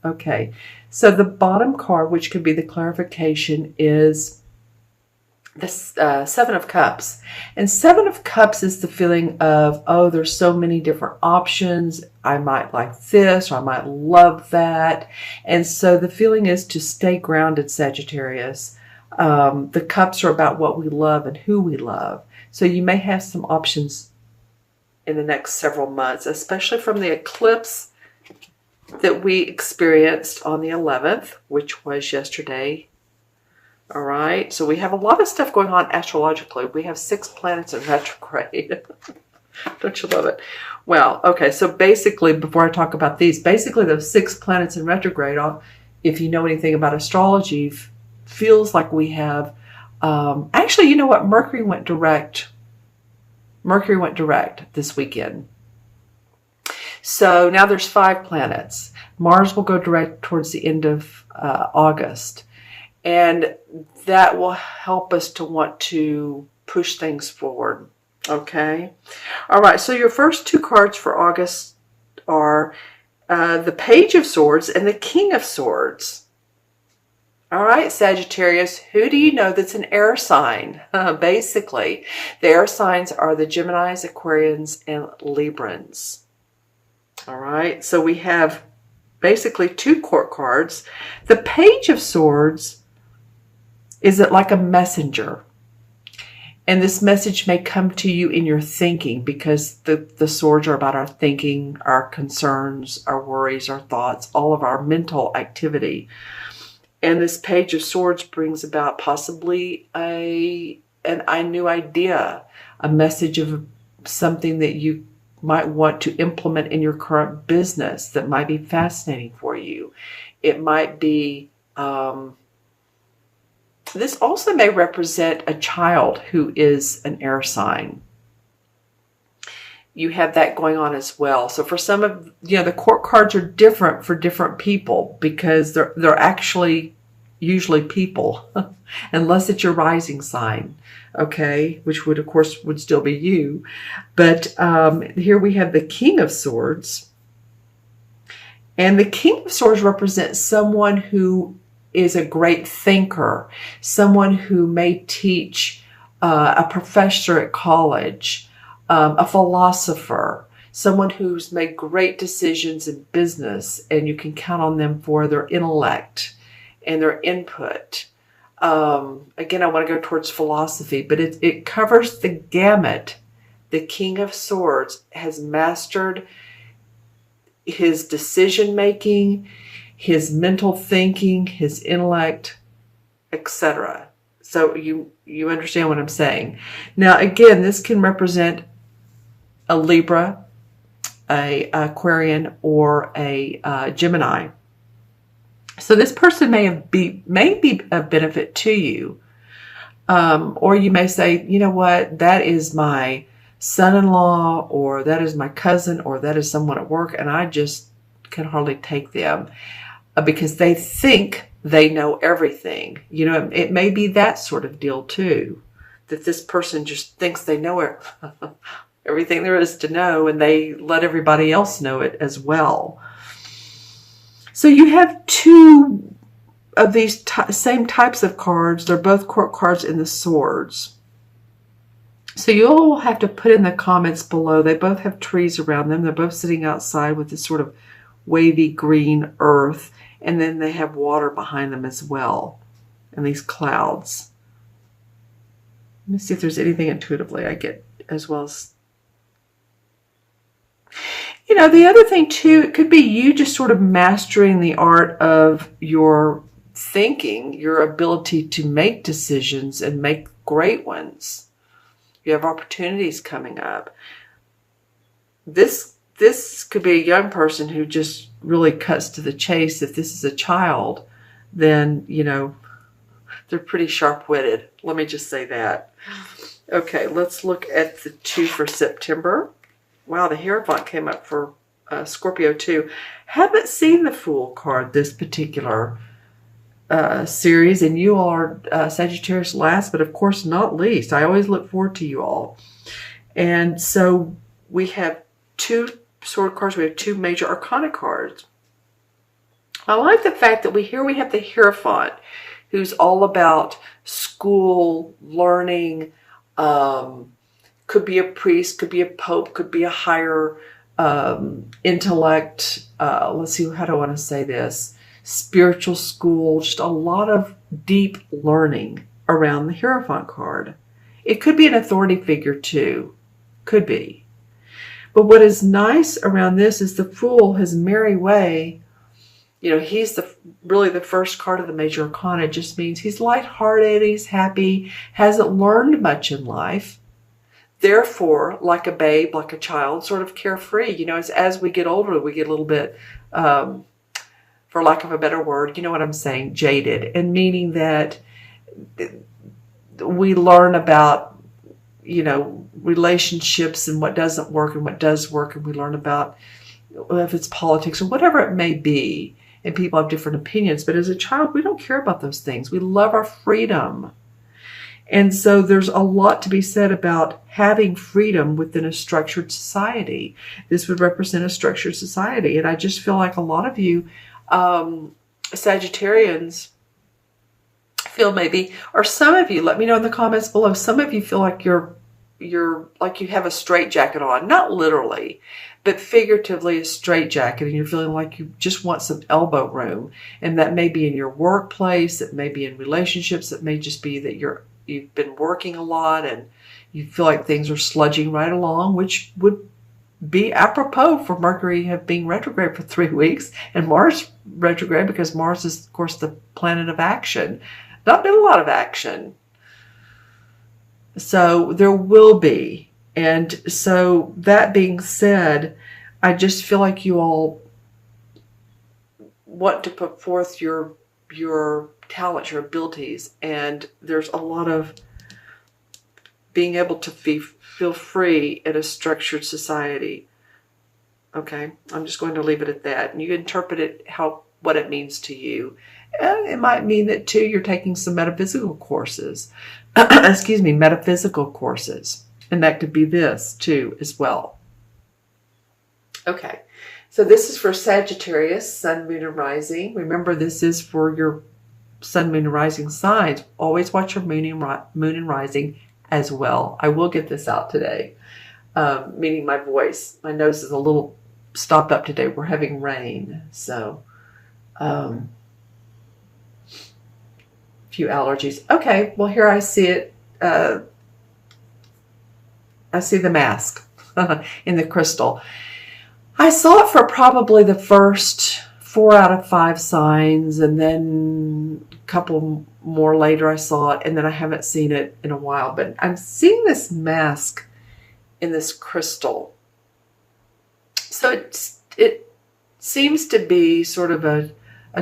Okay, so the bottom card, which could be the clarification, is this Seven of Cups. And Seven of Cups is the feeling of, oh, there's so many different options. I might like this, or I might love that. And so the feeling is to stay grounded, Sagittarius. The cups are about what we love and who we love. So you may have some options in the next several months, especially from the eclipse that we experienced on the 11th, which was yesterday. All right, so we have a lot of stuff going on astrologically. We have 6 planets in retrograde. Don't you love it? Well, okay, so basically, before I talk about these, basically those 6 planets in retrograde, if you know anything about astrology, feels like we have, actually, you know what? Mercury went direct. Mercury went direct this weekend. So now there's 5 planets. Mars will go direct towards the end of August. And that will help us to want to push things forward. Okay? All right, so your first 2 cards for August are the Page of Swords and the King of Swords. All right, Sagittarius, who do you know that's an air sign? Basically, the air signs are the Geminis, Aquarians, and Librans. All right, so we have basically 2 court cards. The Page of Swords is it like a messenger. And this message may come to you in your thinking, because the swords are about our thinking, our concerns, our worries, our thoughts, all of our mental activity. And this Page of Swords brings about possibly a new idea, a message of something that you might want to implement in your current business that might be fascinating for you. It might be, this also may represent a child who is an air sign. You have that going on as well. So for some of, the court cards are different for different people, because they're actually usually people, unless it's your rising sign, okay, which would, of course, would still be you. But here we have the King of Swords. And the King of Swords represents someone who is a great thinker, someone who may teach, a professor at college, a philosopher, someone who's made great decisions in business, and you can count on them for their intellect and their input. Again, I want to go towards philosophy, but it covers the gamut. The King of Swords has mastered his decision-making, his mental thinking, his intellect, etc. So you understand what I'm saying. Now, again, this can represent a Libra, a Aquarian, or a Gemini. So this person may be a benefit to you. Or you may say, you know what, that is my son-in-law, or that is my cousin, or that is someone at work, and I just can hardly take them because they think they know everything. It may be that sort of deal too, that this person just thinks they know everything there is to know, and they let everybody else know it as well. So you have 2 of these same types of cards. They're both court cards in the swords. So you'll will have to put in the comments below. They both have trees around them. They're both sitting outside with this sort of wavy green earth. And then they have water behind them as well. And these clouds. Let me see if there's anything intuitively I get as well as... the other thing too, it could be you just sort of mastering the art of your thinking, your ability to make decisions and make great ones. You have opportunities coming up. This could be a young person who just really cuts to the chase. If this is a child, then, they're pretty sharp-witted. Let me just say that. Okay, let's look at the 2 for September. Wow, the Hierophant came up for Scorpio too. Haven't seen the Fool card this particular series, and you all are Sagittarius last, but of course not least. I always look forward to you all. And so we have 2 sword cards. We have 2 major arcana cards. I like the fact that we have the Hierophant, who's all about school, learning, could be a priest, could be a pope, could be a higher intellect. Let's see, how do I want to say this? Spiritual school, just a lot of deep learning around the Hierophant card. It could be an authority figure too. Could be. But what is nice around this is the Fool, his merry way. You know, he's really the first card of the major arcana. It just means he's lighthearted, he's happy, hasn't learned much in life. Therefore, like a babe, like a child, sort of carefree. You know, as we get older, we get a little bit, for lack of a better word, you know what I'm saying, jaded. And meaning that we learn about, you know, relationships and what doesn't work and what does work. And we learn about, if it's politics or whatever it may be. And people have different opinions. But as a child, we don't care about those things. We love our freedom. And so there's a lot to be said about having freedom within a structured society. This would represent a structured society. And I just feel like a lot of you Sagittarians feel maybe, or some of you, let me know in the comments below, some of you feel like you're like you have a straitjacket on, not literally, but figuratively a straitjacket, and you're feeling like you just want some elbow room. And that may be in your workplace, it may be in relationships, it may just be that you've been working a lot and you feel like things are sludging right along, which would be apropos for Mercury being retrograde for 3 weeks and Mars retrograde, because Mars is, of course, the planet of action. Not been a lot of action. So there will be. And so that being said, I just feel like you all want to put forth your talents, your abilities, and there's a lot of being able to feel free in a structured society. Okay, I'm just going to leave it at that. And you interpret it what it means to you. And it might mean that too you're taking some metaphysical courses. Excuse me, metaphysical courses. And that could be this too as well. Okay, so this is for Sagittarius, Sun, Moon, and Rising. Remember, this is for your Sun, Moon, and Rising signs. Always watch your Moon and Rising as well. I will get this out today, meaning my voice. My nose is a little stopped up today. We're having rain, so few allergies. Okay, well, here I see it. I see the mask in the crystal. I saw it for probably the first 4 out of 5 signs, and then a couple more later I saw it, and then I haven't seen it in a while. But I'm seeing this mask in this crystal. So it seems to be sort of a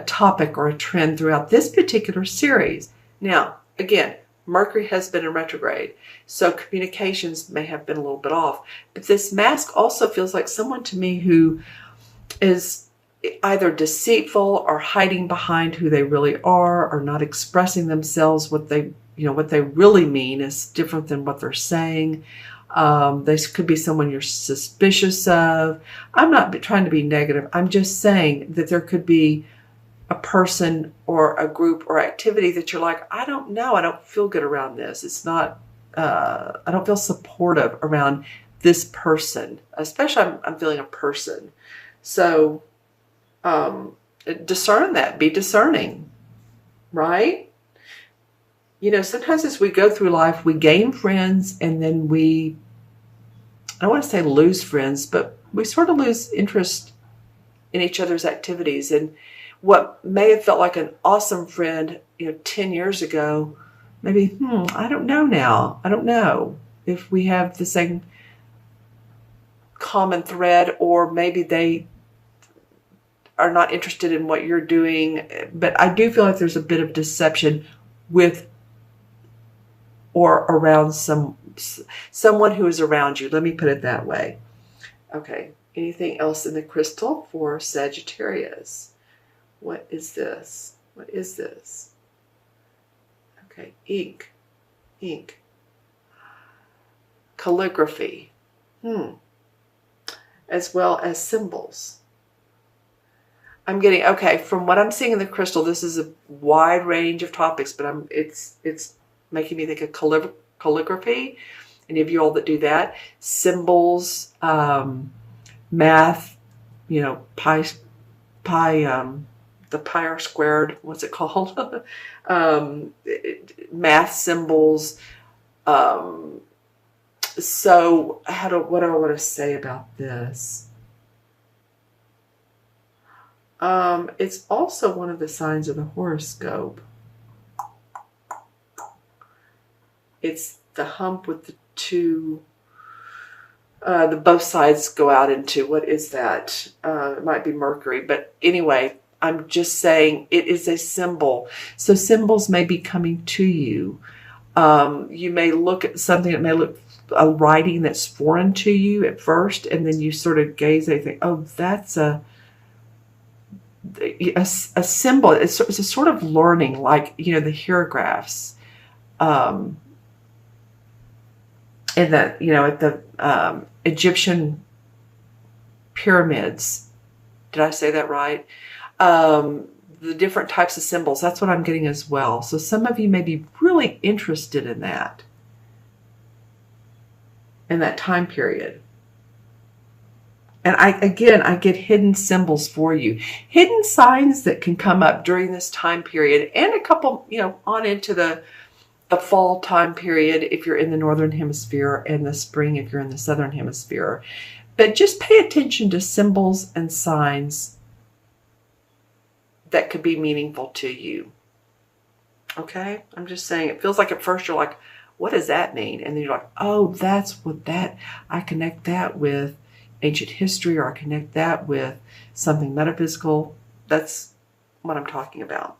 topic or a trend throughout this particular series. Now, again, Mercury has been in retrograde, so communications may have been a little bit off. But this mask also feels like someone to me who is either deceitful or hiding behind who they really are, or not expressing themselves. What they really mean is different than what they're saying. This could be someone you're suspicious of. I'm not trying to be negative. I'm just saying that there could be a person or a group or activity that you're like, I don't know, I don't feel good around this. It's not, I don't feel supportive around this person, especially I'm feeling a person. So discern that, be discerning, right? You know, sometimes as we go through life, we gain friends and then I don't want to say lose friends, but we sort of lose interest in each other's activities. And what may have felt like an awesome friend, 10 years ago, maybe, I don't know now. I don't know if we have the same common thread, or maybe they are not interested in what you're doing. But I do feel like there's a bit of deception with or around someone who is around you. Let me put it that way. Okay. Anything else in the crystal for Sagittarius? What is this? What is this? Okay, ink. Calligraphy. As well as symbols. I'm getting, okay, from what I'm seeing in the crystal, this is a wide range of topics, but it's making me think of calligraphy. Any of you all that do that, symbols, math, the pi r squared, what's it called? Math symbols. So what do I want to say about this? It's also one of the signs of the horoscope. It's the hump with the two, the both sides go out into, what is that? It might be Mercury, but anyway, I'm just saying it is a symbol. So symbols may be coming to you. You may look at something that may look a writing that's foreign to you at first, and then you sort of gaze and think, oh, that's a symbol. It's a sort of learning, like, the hieroglyphs. In that, at the Egyptian pyramids. Did I say that right? The different types of symbols. That's what I'm getting as well. So some of you may be really interested in that time period. And I get hidden symbols for you. Hidden signs that can come up during this time period, and a couple, on into the fall time period if you're in the northern hemisphere, and the spring if you're in the southern hemisphere. But just pay attention to symbols and signs that could be meaningful to you. Okay? I'm just saying, it feels like at first you're like, what does that mean? And then you're like, oh, that's what I connect that with ancient history, or I connect that with something metaphysical. That's what I'm talking about.